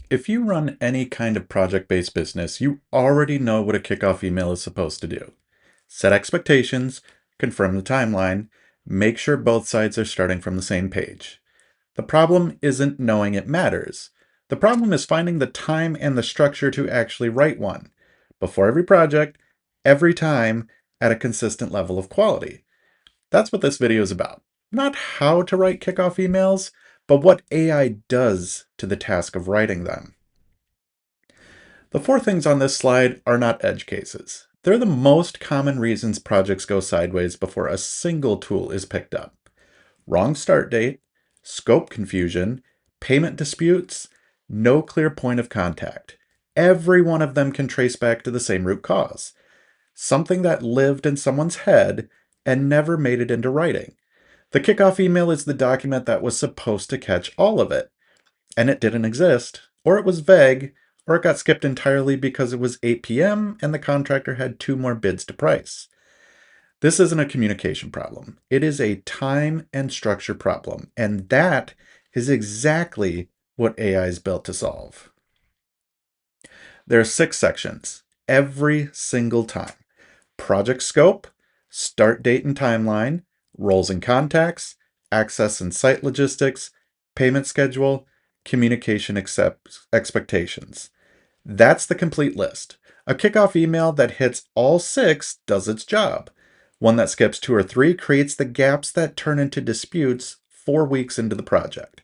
If you run any kind of project-based business, you already know what a kickoff email is supposed to do. Set expectations, confirm the timeline, make sure both sides are starting from the same page. The problem isn't knowing it matters. The problem is finding the time and the structure to actually write one, before every project, every time, at a consistent level of quality. That's what this video is about. Not how to write kickoff emails, but what AI does to the task of writing them. The four things on this slide are not edge cases. They're the most common reasons projects go sideways before a single tool is picked up. Wrong start date, scope confusion, payment disputes, no clear point of contact. Every one of them can trace back to the same root cause. Something that lived in someone's head and never made it into writing. The kickoff email is the document that was supposed to catch all of it, and it didn't exist, or it was vague, or it got skipped entirely because it was 8 p.m. and the contractor had 2 more bids to price. This isn't a communication problem. It is a time and structure problem, and that is exactly what AI is built to solve. There are 6 sections, every single time. Project scope, start date and timeline, roles and contacts, access and site logistics, payment schedule, communication expectations. That's the complete list. A kickoff email that hits all 6 does its job. One that skips 2 or 3 creates the gaps that turn into disputes 4 weeks into the project.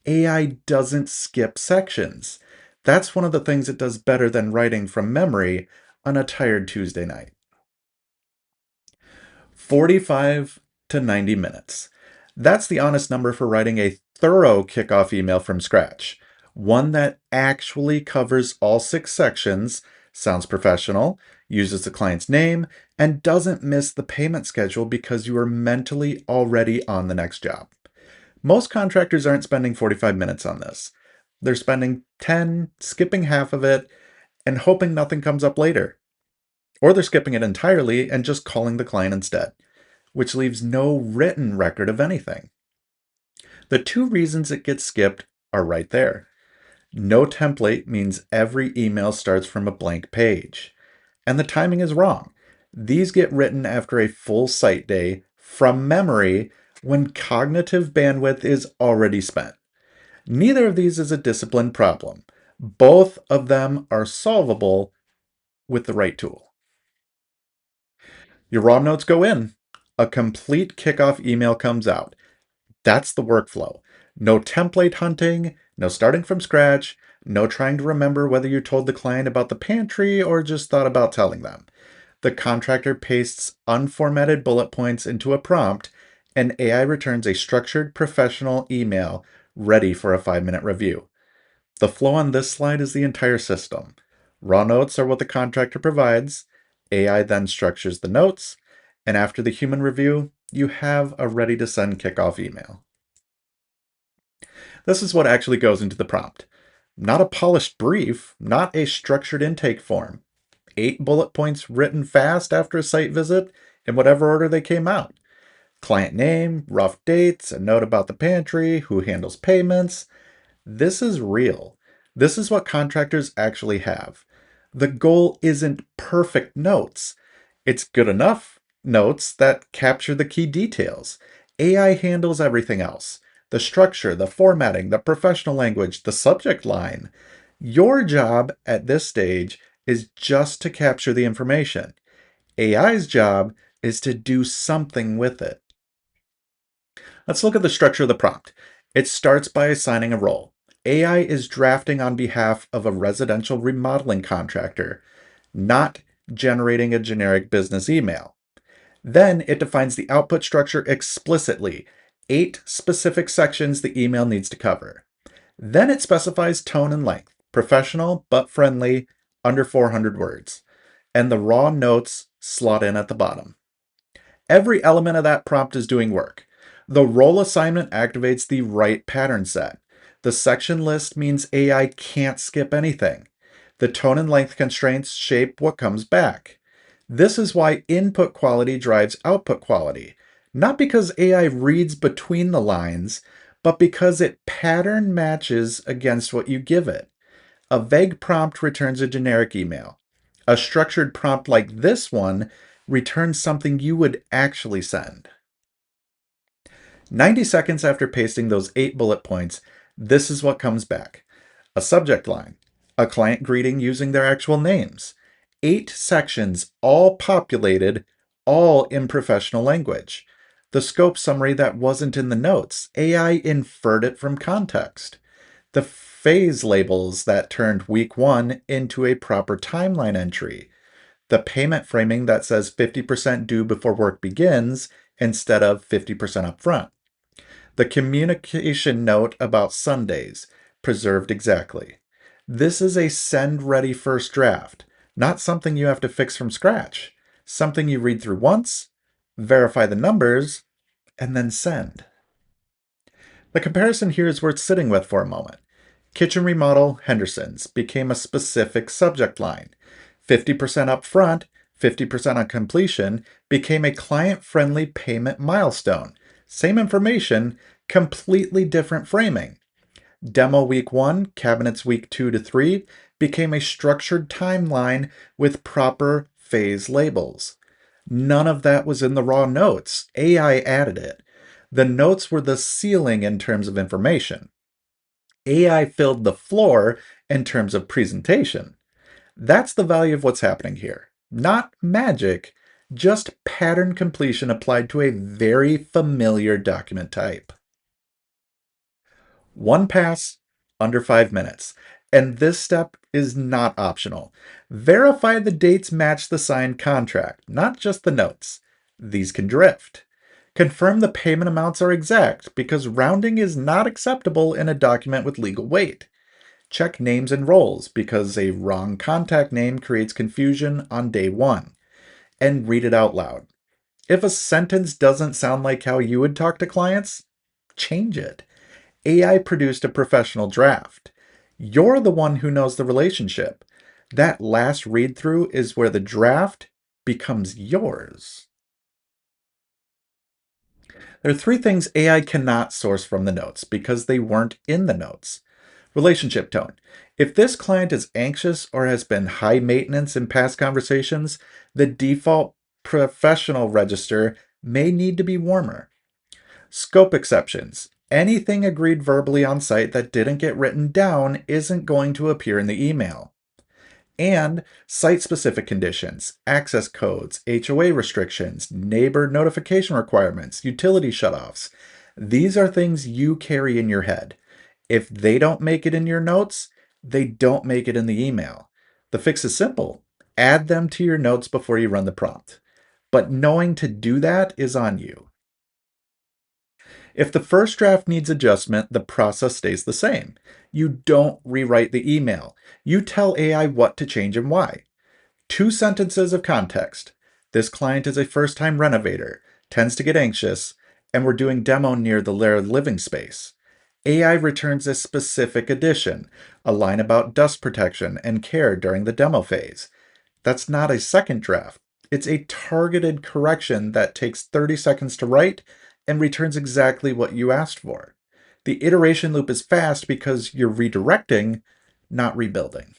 AI doesn't skip sections. That's one of the things it does better than writing from memory on a tired Tuesday night. 45 to 90 minutes. That's the honest number for writing a thorough kickoff email from scratch. One that actually covers all 6 sections, sounds professional, uses the client's name, and doesn't miss the payment schedule because you are mentally already on the next job. Most contractors aren't spending 45 minutes on this. They're spending 10, skipping half of it, and hoping nothing comes up later. Or they're skipping it entirely and just calling the client instead, which leaves no written record of anything. The 2 reasons it gets skipped are right there. No template means every email starts from a blank page. And the timing is wrong. These get written after a full site day from memory when cognitive bandwidth is already spent. Neither of these is a discipline problem. Both of them are solvable with the right tool. Your raw notes go in. A complete kickoff email comes out. That's the workflow. No template hunting, no starting from scratch, no trying to remember whether you told the client about the pantry or just thought about telling them. The contractor pastes unformatted bullet points into a prompt, and AI returns a structured, professional email ready for a 5-minute review. The flow on this slide is the entire system. Raw notes are what the contractor provides. AI then structures the notes, and after the human review, you have a ready-to-send kickoff email. This is what actually goes into the prompt. Not a polished brief, not a structured intake form. 8 bullet points written fast after a site visit in whatever order they came out. Client name, rough dates, a note about the pantry, who handles payments. This is real. This is what contractors actually have. The goal isn't perfect notes. It's good enough notes that capture the key details. AI handles everything else. The structure, the formatting, the professional language, the subject line. Your job at this stage is just to capture the information. AI's job is to do something with it. Let's look at the structure of the prompt. It starts by assigning a role. AI is drafting on behalf of a residential remodeling contractor, not generating a generic business email. Then it defines the output structure explicitly, 8 specific sections the email needs to cover. Then it specifies tone and length, professional but friendly, under 400 words, and the raw notes slot in at the bottom. Every element of that prompt is doing work. The role assignment activates the right pattern set. The section list means AI can't skip anything. The tone and length constraints shape what comes back. This is why input quality drives output quality. Not because AI reads between the lines, but because it pattern matches against what you give it. A vague prompt returns a generic email. A structured prompt like this one returns something you would actually send. 90 seconds after pasting those 8 bullet points, this is what comes back: a subject line, a client greeting using their actual names, 8 sections, all populated, all in professional language. The scope summary that wasn't in the notes, AI inferred it from context. The phase labels that turned week 1 into a proper timeline entry. The payment framing that says 50% due before work begins instead of 50% upfront. The communication note about Sundays, preserved exactly. This is a send ready first draft, not something you have to fix from scratch. Something you read through once, verify the numbers, and then send. The comparison here is worth sitting with for a moment. Kitchen remodel Henderson's became a specific subject line. 50% upfront, 50% on completion became a client-friendly payment milestone. Same information, completely different framing. Demo week 1, cabinets week 2 to 3 became a structured timeline with proper phase labels. None of that was in the raw notes. AI added it. The notes were the ceiling in terms of information. AI filled the floor in terms of presentation. That's the value of what's happening here. Not magic, just pattern completion applied to a very familiar document type. One pass, under 5 minutes. And this step is not optional. Verify the dates match the signed contract, not just the notes. These can drift. Confirm the payment amounts are exact, because rounding is not acceptable in a document with legal weight. Check names and roles, because a wrong contact name creates confusion on day 1. And read it out loud. If a sentence doesn't sound like how you would talk to clients, change it. AI produced a professional draft. You're the one who knows the relationship. That last read through is where the draft becomes yours. There are 3 things AI cannot source from the notes because they weren't in the notes. Relationship tone. If this client is anxious or has been high maintenance in past conversations, the default professional register may need to be warmer. Scope exceptions. Anything agreed verbally on site that didn't get written down isn't going to appear in the email. And site-specific conditions, access codes, HOA restrictions, neighbor notification requirements, utility shutoffs. These are things you carry in your head. If they don't make it in your notes, they don't make it in the email. The fix is simple. Add them to your notes before you run the prompt. But knowing to do that is on you. If the first draft needs adjustment, the process stays the same. You don't rewrite the email. You tell AI what to change and why. 2 sentences of context. This client is a first-time renovator, tends to get anxious, and we're doing demo near their living space. AI returns a specific addition, a line about dust protection and care during the demo phase. That's not a second draft. It's a targeted correction that takes 30 seconds to write and returns exactly what you asked for. The iteration loop is fast because you're redirecting, not rebuilding.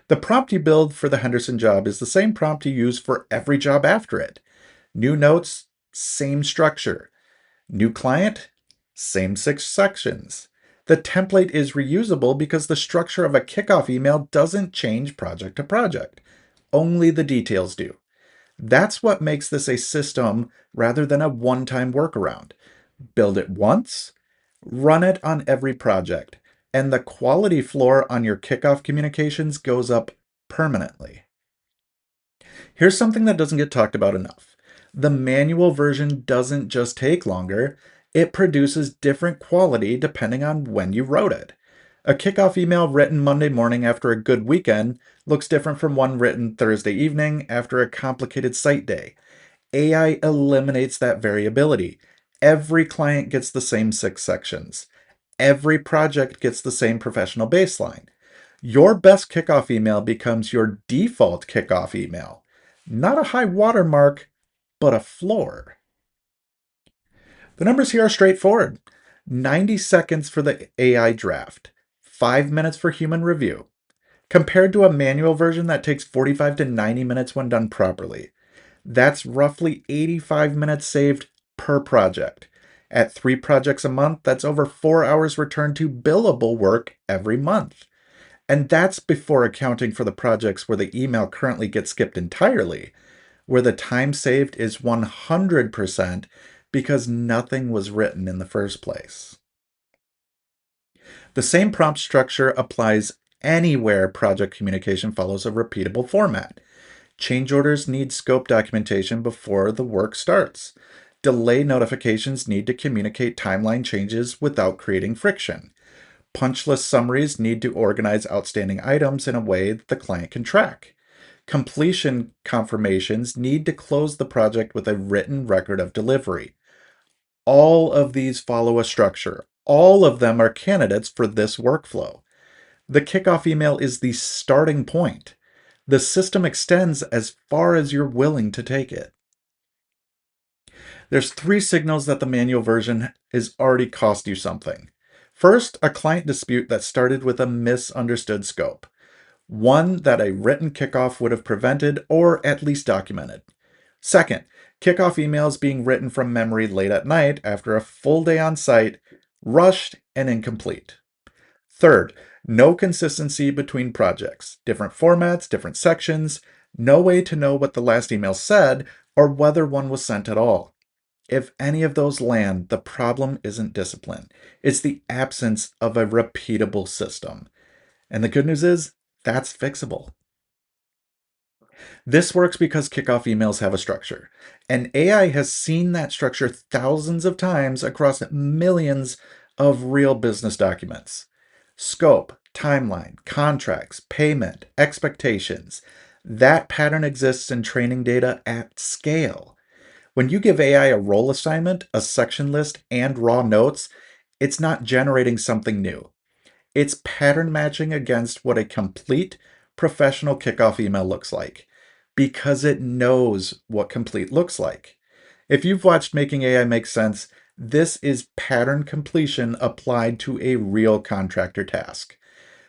The prompt you build for the Henderson job is the same prompt you use for every job after it. New notes, same structure. New client, same 6 sections. The template is reusable because the structure of a kickoff email doesn't change project to project. Only the details do. That's what makes this a system rather than a one-time workaround. Build it once, run it on every project, and the quality floor on your kickoff communications goes up permanently. Here's something that doesn't get talked about enough. The manual version doesn't just take longer, it produces different quality depending on when you wrote it. A kickoff email written Monday morning after a good weekend looks different from one written Thursday evening after a complicated site day. AI eliminates that variability. Every client gets the same 6 sections. Every project gets the same professional baseline. Your best kickoff email becomes your default kickoff email. Not a high watermark, but a floor. The numbers here are straightforward. 90 seconds for the AI draft, 5 minutes for human review, compared to a manual version that takes 45 to 90 minutes when done properly. That's roughly 85 minutes saved per project. At 3 projects a month, that's over 4 hours returned to billable work every month. And that's before accounting for the projects where the email currently gets skipped entirely, where the time saved is 100% because nothing was written in the first place. The same prompt structure applies anywhere project communication follows a repeatable format. Change orders need scope documentation before the work starts. Delay notifications need to communicate timeline changes without creating friction. Punch list summaries need to organize outstanding items in a way that the client can track. Completion confirmations need to close the project with a written record of delivery. All of these follow a structure. All of them are candidates for this workflow. The kickoff email is the starting point. The system extends as far as you're willing to take it. There's 3 signals that the manual version is already cost you something. First, a client dispute that started with a misunderstood scope, one that a written kickoff would have prevented or at least documented. Second, kickoff emails being written from memory late at night after a full day on site, rushed and incomplete. Third, no consistency between projects, different formats, different sections, no way to know what the last email said or whether one was sent at all. If any of those land, the problem isn't discipline. It's the absence of a repeatable system. And the good news is, that's fixable. This works because kickoff emails have a structure. And AI has seen that structure thousands of times across millions of real business documents. Scope, timeline, contracts, payment, expectations. That pattern exists in training data at scale. When you give AI a role assignment, a section list, and raw notes, it's not generating something new. It's pattern matching against what a complete professional kickoff email looks like because it knows what complete looks like. If you've watched Making AI Make Sense, this is pattern completion applied to a real contractor task.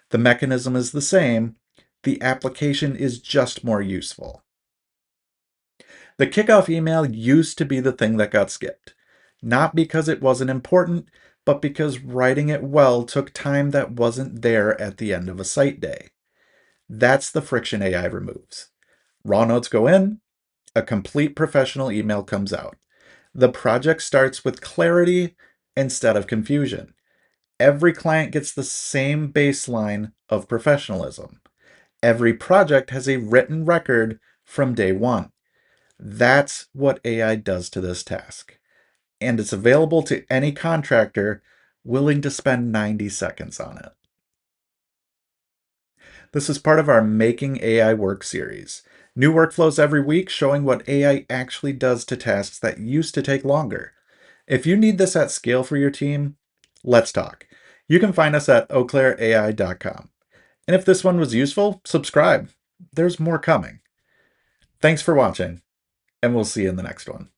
The mechanism is the same, the application is just more useful. The kickoff email used to be the thing that got skipped, not because it wasn't important, but because writing it well took time that wasn't there at the end of a site day. That's the friction AI removes. Raw notes go in, a complete professional email comes out. The project starts with clarity instead of confusion. Every client gets the same baseline of professionalism. Every project has a written record from day one. That's what AI does to this task. And it's available to any contractor willing to spend 90 seconds on it. This is part of our Making AI Work series. New workflows every week showing what AI actually does to tasks that used to take longer. If you need this at scale for your team, let's talk. You can find us at eauclaireai.com. And if this one was useful, subscribe. There's more coming. Thanks for watching, and we'll see you in the next one.